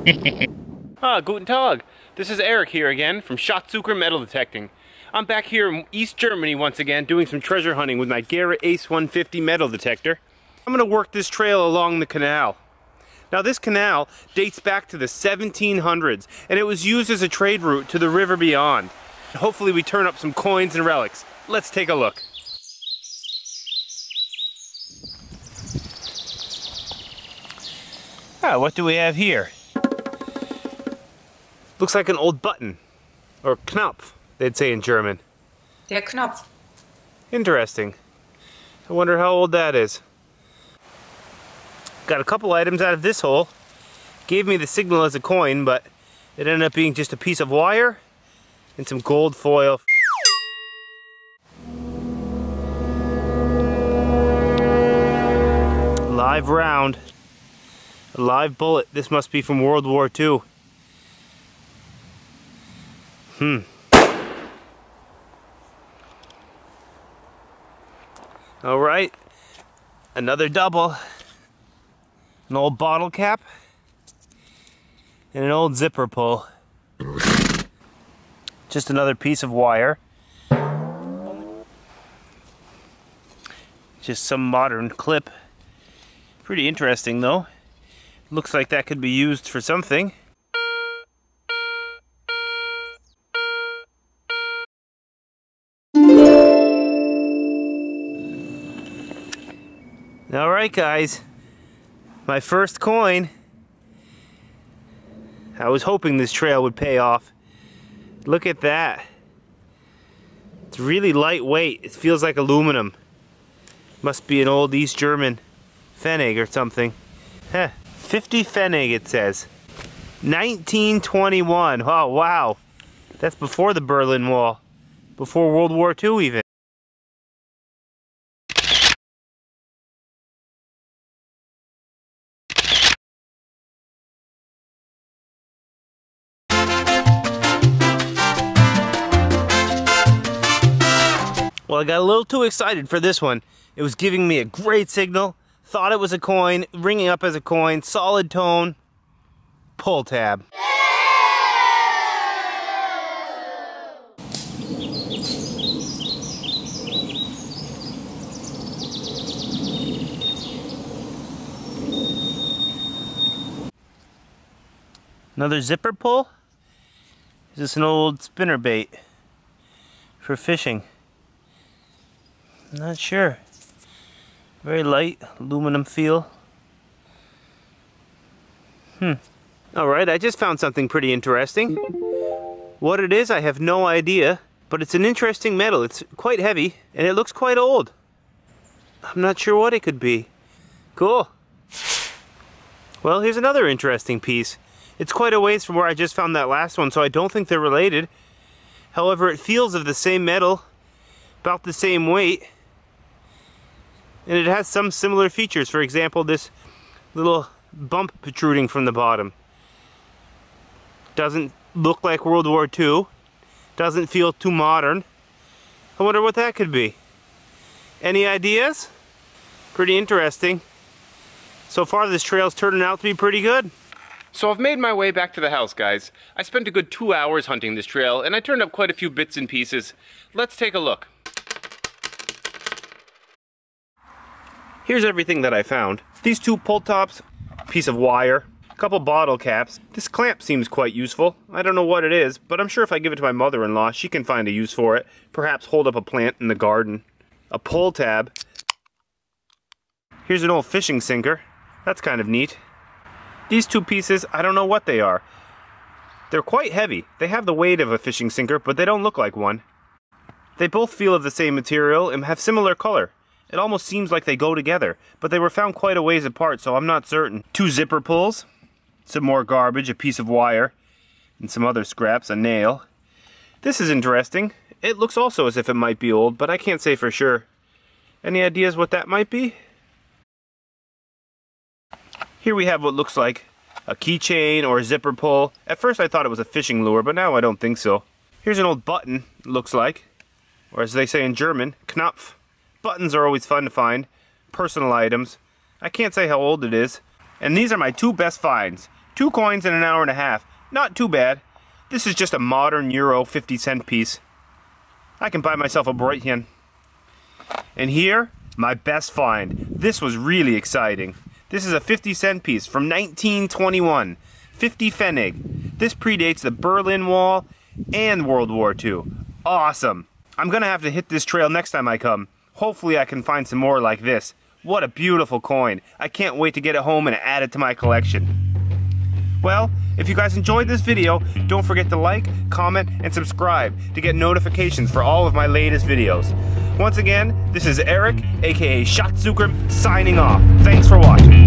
Guten Tag. This is Eric here again from Schatzsucher Metal Detecting. I'm back here in East Germany once again doing some treasure hunting with my Garrett Ace 150 metal detector. I'm going to work this trail along the canal. Now this canal dates back to the 1700s and it was used as a trade route to the river beyond. Hopefully we turn up some coins and relics. Let's take a look. What do we have here? Looks like an old button, or Knopf, they'd say in German. Der Knopf. Interesting. I wonder how old that is. Got a couple items out of this hole. Gave me the signal as a coin, but it ended up being just a piece of wire and some gold foil. Live round. A live bullet. This must be from World War II. Alright. Another double. An old bottle cap. And an old zipper pull. Just another piece of wire. Just some modern clip. Pretty interesting though. Looks like that could be used for something. Alright guys, my first coin. I was hoping this trail would pay off. Look at that. It's really lightweight. It feels like aluminum. Must be an old East German Pfennig or something. 50 Pfennig it says. 1921. Oh wow. That's before the Berlin Wall. Before World War II even. Well, I got a little too excited for this one. It was giving me a great signal. Thought it was a coin, ringing up as a coin, solid tone, pull tab. Another zipper pull? Is this an old spinner bait for fishing? Not sure. Very light aluminum feel. Alright, I just found something pretty interesting. What it is, I have no idea, but it's an interesting metal. It's quite heavy and it looks quite old. I'm not sure what it could be. Cool. Well, here's another interesting piece. It's quite a ways from where I just found that last one, so I don't think they're related. However, it feels of the same metal, about the same weight. And it has some similar features. For example, this little bump protruding from the bottom. Doesn't look like World War II. Doesn't feel too modern. I wonder what that could be. Any ideas? Pretty interesting. So far this trail's turning out to be pretty good. So I've made my way back to the house, guys. I spent a good 2 hours hunting this trail and I turned up quite a few bits and pieces. Let's take a look. Here's everything that I found. These two pull tops, piece of wire, a couple bottle caps. This clamp seems quite useful. I don't know what it is, but I'm sure if I give it to my mother-in-law, she can find a use for it. Perhaps hold up a plant in the garden. A pull tab. Here's an old fishing sinker. That's kind of neat. These two pieces, I don't know what they are. They're quite heavy. They have the weight of a fishing sinker, but they don't look like one. They both feel of the same material and have similar color. It almost seems like they go together, but they were found quite a ways apart, so I'm not certain. Two zipper pulls, some more garbage, a piece of wire, and some other scraps, a nail. This is interesting. It looks also as if it might be old, but I can't say for sure. Any ideas what that might be? Here we have what looks like a keychain or a zipper pull. At first I thought it was a fishing lure, but now I don't think so. Here's an old button, it looks like. Or as they say in German, Knopf. Buttons are always fun to find. Personal items. I can't say how old it is. And these are my two best finds. 2 coins in an hour and a half. Not too bad. This is just a modern Euro 50-cent piece. I can buy myself a Breutchen. And here, my best find. This was really exciting. This is a 50-cent piece from 1921. 50 Pfennig. This predates the Berlin Wall and World War II. Awesome. I'm gonna have to hit this trail next time I come. Hopefully I can find some more like this. What a beautiful coin. I can't wait to get it home and add it to my collection. Well, if you guys enjoyed this video, don't forget to like, comment, and subscribe to get notifications for all of my latest videos. Once again, this is Eric, aka Schatzsucher, signing off. Thanks for watching.